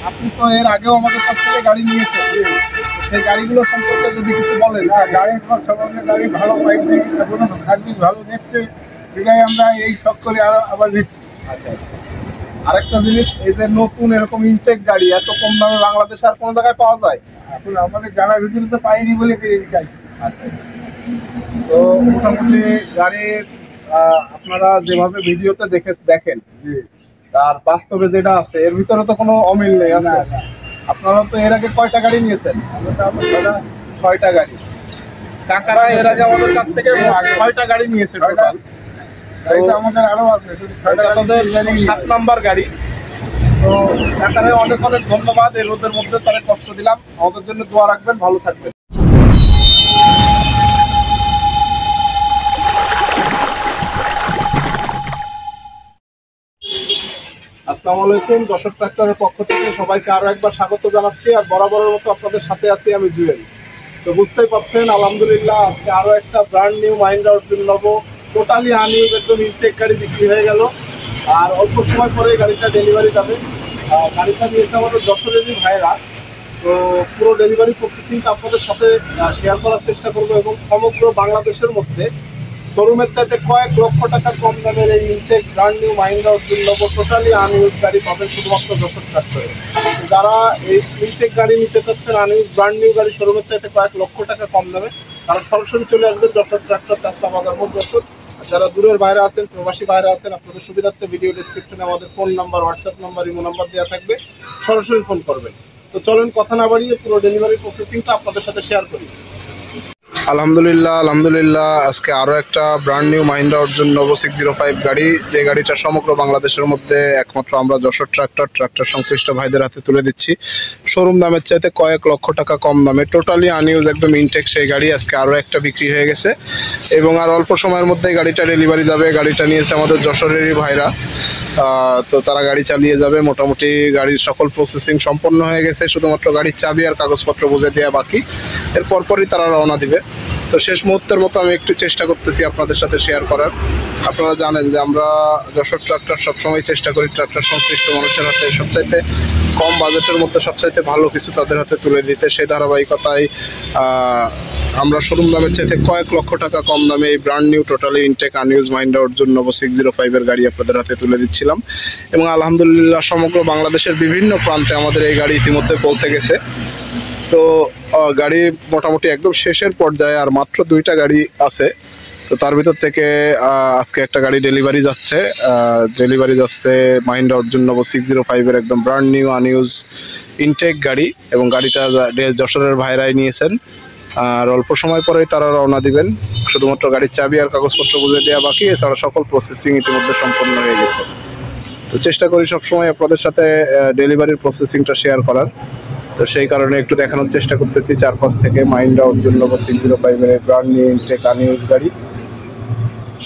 আপনি তো এর আগেও আমাদের কাছ থেকে গাড়ি নিয়েছেন, সেই গাড়িগুলো সম্পর্কে যদি কিছু বলেন। গাড়ির সম্বন্ধে গাড়ি ভালো পাইছি, এখনো সার্ভিস ভালো দিচ্ছে, এটাই আমরা এই শখ করে আবার নিচ্ছি। আচ্ছা আচ্ছা, আরেকটা জিনিস, এই যে নতুন এরকম ইনটেক গাড়ি এত কম দামে বাংলাদেশে আর কোনো জায়গায় পাওয়া যায়? এখন আমাদের জানার ভিতরে তো পাইনি বলে পেয়ে চাইছি। আচ্ছা, তো মোটামুটি গাড়ির আপনারা যেভাবে ভিডিওতে দেখেন তার বাস্তবে যেটা আছে এর ভিতরে তো কোনো অমিল নেই। না, না। আপনারা তো এর আগে কয়টা গাড়ি নিয়েছেন? আমরা 6টা গাড়ি। কাকারা এর আগে আমাদের কাছ থেকে 6টা গাড়ি নিয়েছে টোটাল। গাড়ি তো আমাদের আরো আছে, এটা তাদের 7 নাম্বার গাড়ি। তো কাকারে অনেক অনেক ধন্যবাদ, এই রোদের মধ্যে তারা কষ্ট দিলাম। আমাদের জন্য দোয়া রাখবেন, ভালো থাকবেন। আসসালামু আলাইকুম, যশোর ট্রাক্টরের পক্ষ থেকে সবাইকে আরো একবার স্বাগত জানাচ্ছি। আর বরাবরের মতো আপনাদের সাথে আছি আমি জুয়েল। তো বুঝতেই পারছেন, আলহামদুলিল্লাহ আজকে আরো একটা ব্র্যান্ড নিউ মাহিন্দ্রা অর্জুন নেবো, টোটালি আনইউজ একদম ইনটেক গাড়ি বিক্রি হয়ে গেল। আর অল্প সময় পরে গাড়িটা ডেলিভারি যাবে। গাড়িটা নিয়েছে আমাদের যশোরেরই ভাইরা। তো পুরো ডেলিভারি প্রসেসিংটা আপনাদের সাথে শেয়ার করার চেষ্টা করবো, এবং সমগ্র বাংলাদেশের মধ্যে শোরুমের চাইতে কয়েক লক্ষ টাকা কম দামের এই intact brand new Mahindra Arjun নেবো টোটালি আনইউজ গাড়ি পাবেন শুধুমাত্র যশোর ট্রাক্টরে। যারা এই ইনটেক গাড়ি নিতে চাচ্ছেন, আনইউজ ব্র্যান্ড নিউ গাড়ি শোরুমের চাইতে কয়েক লক্ষ টাকা কম দামে, তারা সরাসরি চলে আসবেন যশোর ট্রাক্টর, চাষটা বাজার মোড় যশোর। যারা দূরের বাইরে আছেন, প্রবাসী বাইরে আছেন, আপনাদের সুবিধার্থে ভিডিও ডিসক্রিপশনে আমাদের phone number, WhatsApp number, imo number দেওয়া থাকবে, সরাসরি ফোন করবেন। তো চলেন কথা না বাড়িয়ে পুরো ডেলিভারি প্রসেসিংটা আপনাদের সাথে শেয়ার করি। আলহামদুলিল্লাহ আজকে আরও একটা brand new Mahindra Arjun Novo 605 গাড়ি, যে গাড়িটা সমগ্র বাংলাদেশের মধ্যে একমাত্র আমরা যশোর ট্রাক্টর সংশ্লিষ্ট ভাইদের হাতে তুলে দিচ্ছি শোরুম দামের চাইতে কয়েক লক্ষ টাকা কম দামে, টোটালি আনইউজ একদম ইনটেক সেই গাড়ি আজকে আরও একটা বিক্রি হয়ে গেছে, এবং আর অল্প সময়ের মধ্যেই গাড়িটা ডেলিভারি যাবে। গাড়িটা নিয়েছে আমাদের যশোরেরই ভাইরা। তো তারা গাড়ি চালিয়ে যাবে। মোটামুটি গাড়ির সকল প্রসেসিং সম্পন্ন হয়ে গেছে, শুধুমাত্র গাড়ির চাবি আর কাগজপত্র বুঝে দেওয়া বাকি। এর পরপরই তারা রওনা দিবে। তো শেষ মুহূর্তের মতো আমি একটু চেষ্টা করতেছি আপনাদের সাথে শেয়ার করার। আপনারা জানেন যে আমরা যশোর ট্রাক্টর সবসময় চেষ্টা করি ট্রাক্টর সংশ্লিষ্ট মানুষের হাতে সবচাইতে কম বাজেটের মধ্যে সবচাইতে ভালো কিছু তাদের হাতে তুলে দিতে। সেই ধারাবাহিকতায় আমরা শোরুম দামের চাইতে কয়েক লক্ষ টাকা কম দামে এই brand new totally intact unused Mahindra Arjun Novo 605 গাড়ি আপনাদের হাতে তুলে দিচ্ছিলাম। এবং আলহামদুলিল্লাহ সমগ্র বাংলাদেশের বিভিন্ন প্রান্তে আমাদের এই গাড়ি ইতিমধ্যে পৌঁছে গেছে। তো গাড়ি মোটামুটি একদম শেষের পর্যায়ে, আর মাত্র 2টা গাড়ি আছে। তো তার ভিতর থেকে আজকে একটা গাড়ি ডেলিভারি যাচ্ছে মাহিন্দ্রা অর্জুন নবো 605 একদম ব্র্যান্ড নিউ আনইউজ ইনটেক গাড়ি, এবং গাড়িটা যশোরের ভাইরাই নিয়েছেন। আর অল্প সময় পরেই তারা রওনা দিবেন, শুধুমাত্র গাড়ির চাবি আর কাগজপত্র বুঝে দেওয়া বাকি, এছাড়া সকল প্রসেসিং ইতিমধ্যে সম্পন্ন হয়ে গেছে। তো চেষ্টা করি সবসময় আপনাদের সাথে ডেলিভারির প্রসেসিংটা শেয়ার করার। তো সেই কারণে একটু দেখানোর চেষ্টা করতেছি চারপাশ থেকে Mahindra Arjun Novo 605 brand new intact unused গাড়ি।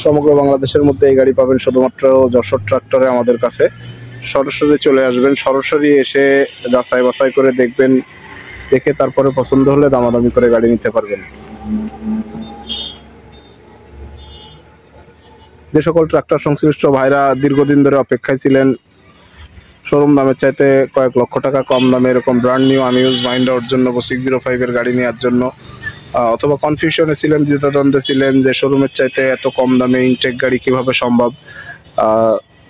সমগ্র বাংলাদেশের মধ্যে এই গাড়ি পাবেন শুধুমাত্র যশোর ট্রাক্টরে আমাদের কাছে। সরাসরি চলে আসবেন, সরাসরি এসে যাচাই বাছাই করে দেখবেন, দেখে তারপরে পছন্দ হলে দামাদামি করে গাড়ি নিতে পারবেন। যে সকল ট্রাক্টর সংশ্লিষ্ট ভাইরা দীর্ঘদিন ধরে অপেক্ষায় ছিলেন শোরুম দামের চাইতে কয়েক লক্ষ টাকা কম দামে এরকম brand new unused Mahindra Arjun Novo 605 গাড়ি নেওয়ার জন্য, অথবা কনফিউশনে ছিলেন, দ্বিধাদ্বন্দ্বে ছিলেন যে শোরুমের চাইতে এত কম দামে ইনটেক গাড়ি কিভাবে সম্ভব,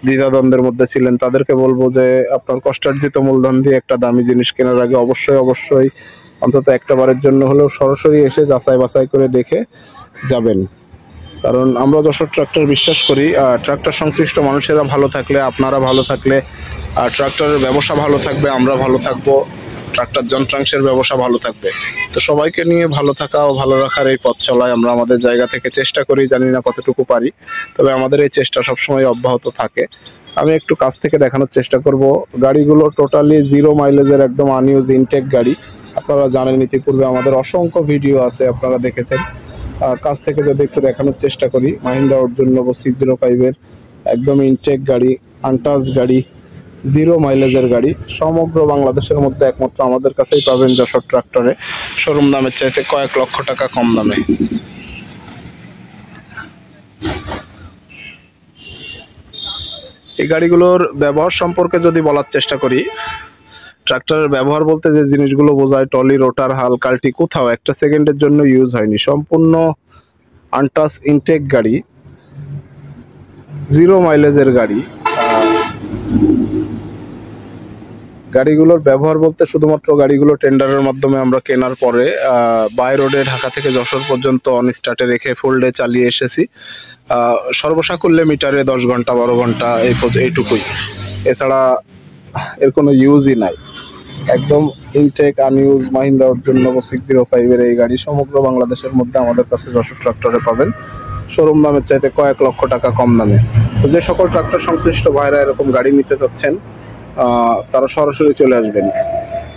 দ্বিধাদ্বন্দ্বের মধ্যে ছিলেন, তাদেরকে বলবো যে আপনার কষ্টার্জিত মূলধন দিয়ে একটা দামি জিনিস কেনার আগে অবশ্যই অন্তত একটা বারের জন্য হলেও সরাসরি এসে যাচাই বাছাই করে দেখে যাবেন। কারণ আমরা যশোর ট্রাক্টর বিশ্বাস করি, ট্রাক্টর সংশ্লিষ্ট মানুষেরা ভালো থাকলে, আপনারা ভালো থাকলে, ট্রাক্টরের ব্যবসা ভালো থাকবে, আমরা ভালো থাকবো, ট্রাক্টর যন্ত্রাংশের ব্যবসা ভালো থাকবে। তো সবাইকে নিয়ে ভালো থাকা ও ভালো রাখার এই পথ চলায় আমরা আমাদের জায়গা থেকে চেষ্টা করি, জানি না কতটুকু পারি, তবে আমাদের এই চেষ্টা সবসময় অব্যাহত থাকে। আমি একটু কাছ থেকে দেখানোর চেষ্টা করব। গাড়িগুলো টোটালি 0 মাইলেজের একদম আনইউজ ইনটেক গাড়ি। আপনারা জানেন ইতিপূর্বে আমাদের অসংখ্য ভিডিও আছে, আপনারা দেখেছেন। কাছ থেকে যদি একটু দেখানোর চেষ্টা করি, মাহিন্দ্রা অর্জুন নবো 605 একদম ইনটেক গাড়ি, আনটাচ গাড়ি, 0 মাইলেজের গাড়ি, সমগ্র বাংলাদেশের মধ্যে একমাত্র আমাদের কাছেই পাবেন যশোর ট্রাক্টরে শোরুম দামের চাইতে কয়েক লক্ষ টাকা কম দামে। এই গাড়িগুলোর ব্যবহার সম্পর্কে যদি বলার চেষ্টা করি, ট্রাক্টরের ব্যবহার বলতে যে জিনিসগুলো বোঝায়, টলি, রোটার, হাল, কাল্টি কোথাও একটা সেকেন্ডের জন্য ইউজ হয়নি। সম্পূর্ণ আনটাচ ইনটেক গাড়ি, 0 মাইলেজের গাড়ি। গাড়িগুলোর ব্যবহার বলতে শুধুমাত্র গাড়িগুলো টেন্ডারের মাধ্যমে আমরা কেনার পরে বাই রোডে ঢাকা থেকে যশোর পর্যন্ত অন স্টার্টে রেখে ফুল ডে চালিয়ে এসেছি। সর্বসাকুল্যে মিটারে 10 ঘন্টা 12 ঘন্টা এইটুকুই, এছাড়া এর কোনো ইউজই নাই। একদম intact unused Mahindra Arjun Novo 605 এর এই গাড়ি সমগ্র বাংলাদেশের মধ্যে আমাদের কাছে যশোর ট্রাক্টরে পাবেন শোরুম দামের চাইতে কয়েক লক্ষ টাকা কম দামে। তো যে সকল ট্রাক্টর সংশ্লিষ্ট ভাইরা এরকম গাড়ি নিতে চাচ্ছেন তারা সরাসরি চলে আসবেন।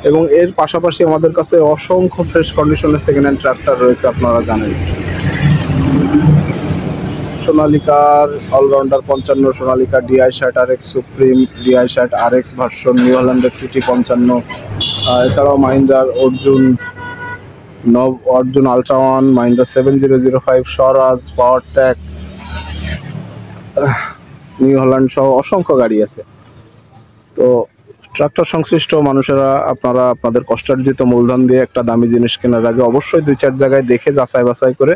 এবং এর পাশাপাশি আমাদের কাছে অসংখ্য ফ্রেশ কন্ডিশনের সেকেন্ড হ্যান্ড ট্রাক্টর রয়েছে, আপনারা জানেন। সোনালিকার allrounder 55, Sonalika DI60 RX supreme, DI60 RX version, New হল্যান্ডের TT 55, এছাড়াও মাহিন্দ্রার Arjun ultra 1, Mahindra 7005, Swaraj, Powertrac, New Holland সহ অসংখ্য গাড়ি আছে। তো ট্রাক্টর সংশ্লিষ্ট মানুষেরা আপনারা আপনাদের কষ্টার্জিত মূলধন দিয়ে একটা দামি জিনিস কেনার আগে অবশ্যই 2-4 জায়গায় দেখে যাচাই বাছাই করে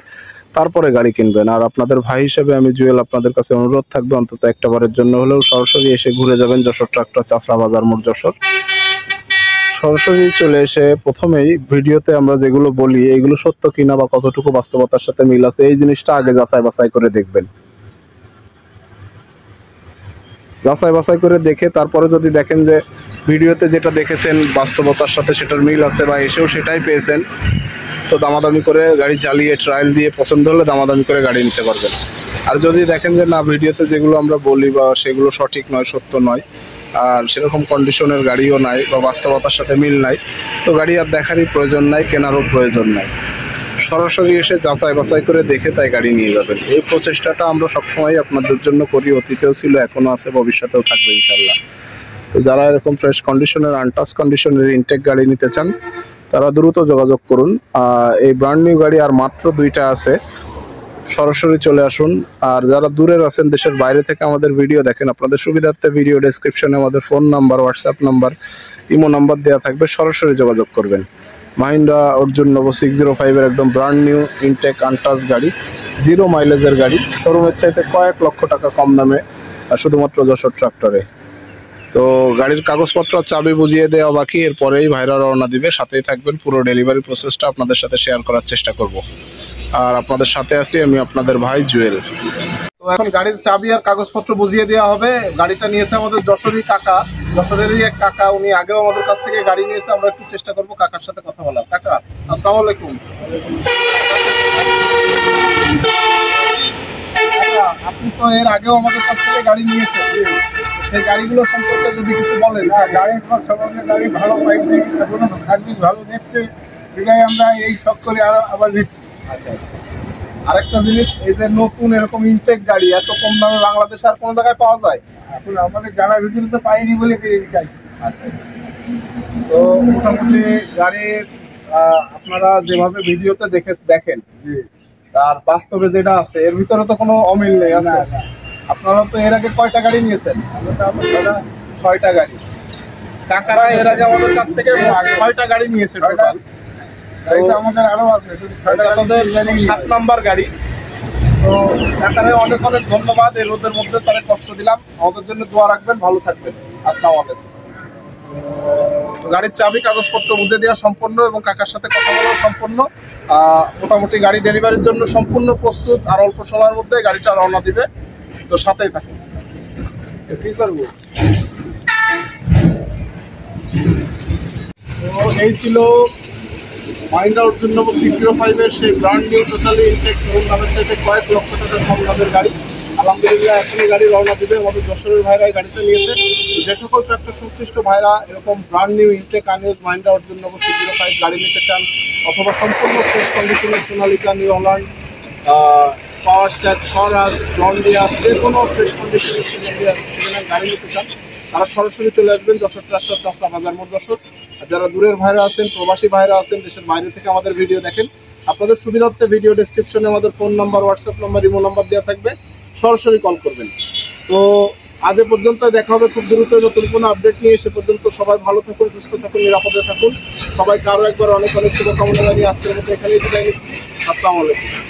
তারপরে গাড়ি কিনবেন। আর আপনাদের ভাই হিসেবে আমি জুয়েল আপনাদের কাছে অনুরোধ থাকবে অন্তত একটা বারের জন্য হলেও সরাসরি এসে ঘুরে যাবেন যশোর ট্রাক্টর, চাচরা বাজার মোড়, যশোর। সরাসরি চলে এসে প্রথমেই ভিডিওতে আমরা যেগুলো বলি এগুলো সত্য কিনা বা কতটুকু বাস্তবতার সাথে মিল আছে এই জিনিসটা আগে যাচাই বাছাই করে দেখবেন। যাচাই বাছাই করে দেখে তারপরে যদি দেখেন যে ভিডিওতে যেটা দেখেছেন বাস্তবতার সাথে সেটার মিল আছে বা এসেও সেটাই পেয়েছেন, তো দামাদামি করে গাড়ি চালিয়ে ট্রায়াল দিয়ে পছন্দ হলে দামাদামি করে গাড়ি নিতে পারবেন। আর যদি দেখেন যে না, ভিডিওতে যেগুলো আমরা বলি বা সেগুলো সঠিক নয়, সত্য নয়, আর সেরকম কন্ডিশনের গাড়িও নাই বা বাস্তবতার সাথে মিল নাই, তো গাড়ি আর দেখারই প্রয়োজন নাই, কেনারও প্রয়োজন নাই। সরাসরি এসে যাচাই বাছাই করে দেখে তাই গাড়ি নিয়ে যাবেন। এই প্রচেষ্টাটা আমরা সবসময় আপনাদের জন্য করি, অতীতেও ছিল, এখনো আছে, ভবিষ্যতেও থাকবে ইনশাল্লাহ। তো যারা এরকম ফ্রেশ কন্ডিশনের আনটাচ কন্ডিশনের ইনটেক গাড়ি নিতে চান তারা দ্রুত যোগাযোগ করুন। এই ব্র্যান্ড নিউ গাড়ি আর মাত্র 2টা আছে, সরাসরি চলে আসুন। আর যারা দূরের আছেন, দেশের বাইরে থেকে আমাদের ভিডিও দেখেন, আপনাদের সুবিধার্থে ভিডিও ডেসক্রিপশনে আমাদের phone number, WhatsApp number, imo number দেওয়া থাকবে, সরাসরি যোগাযোগ করবেন। মাহিন্দ্রা অর্জুন নবো 605 এর একদম ব্র্যান্ড নিউ ইনটেক আনটাচ গাড়ি, 0 মাইলেজের গাড়ি, শোরুমের চাইতে কয়েক লক্ষ টাকা কম দামে শুধুমাত্র যশোর ট্রাক্টরে। তো গাড়ির কাগজপত্র চাবি বুঝিয়ে দেওয়া বাকি, এরপরেই ভাইরা রওনা দিবে। সাথেই থাকবেন, পুরো ডেলিভারি প্রসেসটা আপনাদের সাথে শেয়ার করার চেষ্টা করব। আর আপনাদের সাথে আছি আমি আপনাদের ভাই জুয়েল। তো এখন গাড়ির চাবি আর কাগজপত্র বুঝিয়ে দেওয়া হবে। গাড়িটা নিয়েছে আমাদের যশোরই কাকা, যশোরেরই এক কাকা, উনি আগেও আমাদের কাছ থেকে গাড়ি নিয়েছে। আমরা একটু চেষ্টা করবো কাকার সাথে কথা বলার। কাকা, আসসালামু আলাইকুম। আপনি তো এর আগেও আমাদের কাছ থেকে গাড়ি নিয়েছেন, সেই গাড়িগুলো সম্পর্কে যদি কিছু বলেন। গাড়ির সম্বন্ধে গাড়ি ভালো পাইছি, এখনো সার্ভিস ভালো দিচ্ছে, বিধায় আমরা এই শখ করে আবার নিচ্ছি। আচ্ছা আচ্ছা, আরেকটা জিনিস, এই যে নতুন এরকম ইনটেক গাড়ি এত কম দামে বাংলাদেশে আর কোনো জায়গায় পাওয়া যায়? এখন আমাদের জানার ভিতরে তো পাইনি বলে পেয়ে চাইছি। আচ্ছা, তো মোটামুটি গাড়ির আপনারা যেভাবে ভিডিওতে দেখেন তার বাস্তবে যেটা আছে এর ভিতরে তো কোনো অমিল নেই। না, আপনারা তো এর আগে কয়টা গাড়ি নিয়েছেন? আমরা 6টা গাড়ি। কাকারা এর আগে আমাদের কাছ থেকে 6টা গাড়ি নিয়েছে টোটাল। গাড়ি তো আমাদের আরো আছে, 6টা 7 নাম্বার গাড়ি। তো কাকারে অনেক অনেক ধন্যবাদ, এই রোদের মধ্যে তারা কষ্ট দিলাম। আমাদের জন্য দোয়া রাখবেন, ভালো থাকবেন। আসসালামু আলাইকুম। গাড়ির চাবি কাগজপত্র বুঝে দেওয়া সম্পূর্ণ এবং কাকার সাথে কথা বলা সম্পূর্ণ। মোটামুটি গাড়ি ডেলিভারির জন্য সম্পূর্ণ প্রস্তুত। আর অল্প সময়ের মধ্যে গাড়িটা রওনা দিবে, তো সাথেই থাকুন। কি করবো? তো এই ছিল মাহিন্দ্রা অর্জুন নবো 605 এর সেই brand new totally intact showroom দামের চাইতে কয়েক লক্ষ টাকা কম দামের গাড়ি। আলহামদুলিল্লাহ এখনই গাড়ি রওনা দিবে। আমাদের যশোরের ভাইরা এই গাড়িটা নিয়েছে। যে সকল ট্রাক্টর সংশ্লিষ্ট ভাইরা এরকম brand new intact unused Mahindra Arjun Novo 605 গাড়ি নিতে চান, অথবা সম্পূর্ণ ফ্রেশ কন্ডিশনের Sonalika, New Holland, Powertrac, Swaraj, লন্ডিয়া, যে কোনো ফ্রেশ কন্ডিশনের সেখানে গাড়ি নিতে চান তারা সরাসরি চলে আসবেন যশোর ট্রাক্টর, চাচরা বাজার মোড়, যশোর। আর যারা দূরের ভাইরা আছেন, প্রবাসী ভাইরা আছেন, দেশের বাইরে থেকে আমাদের ভিডিও দেখেন, আপনাদের সুবিধার্থে ভিডিও ডেসক্রিপশনে আমাদের phone number, WhatsApp number, imo number দেওয়া থাকবে, সরাসরি কল করবেন। তো আজ এ পর্যন্ত, দেখা হবে খুব দ্রুত নতুন কোনো আপডেট নিয়ে। সে পর্যন্ত সবাই ভালো থাকুন, সুস্থ থাকুন, নিরাপদে থাকুন। সবাইকে আরও একবার অনেক অনেক শুভকামনা জানিয়ে আজকের মতো এখানেই বিদায় নিচ্ছি। আসসালামু আলাইকুম।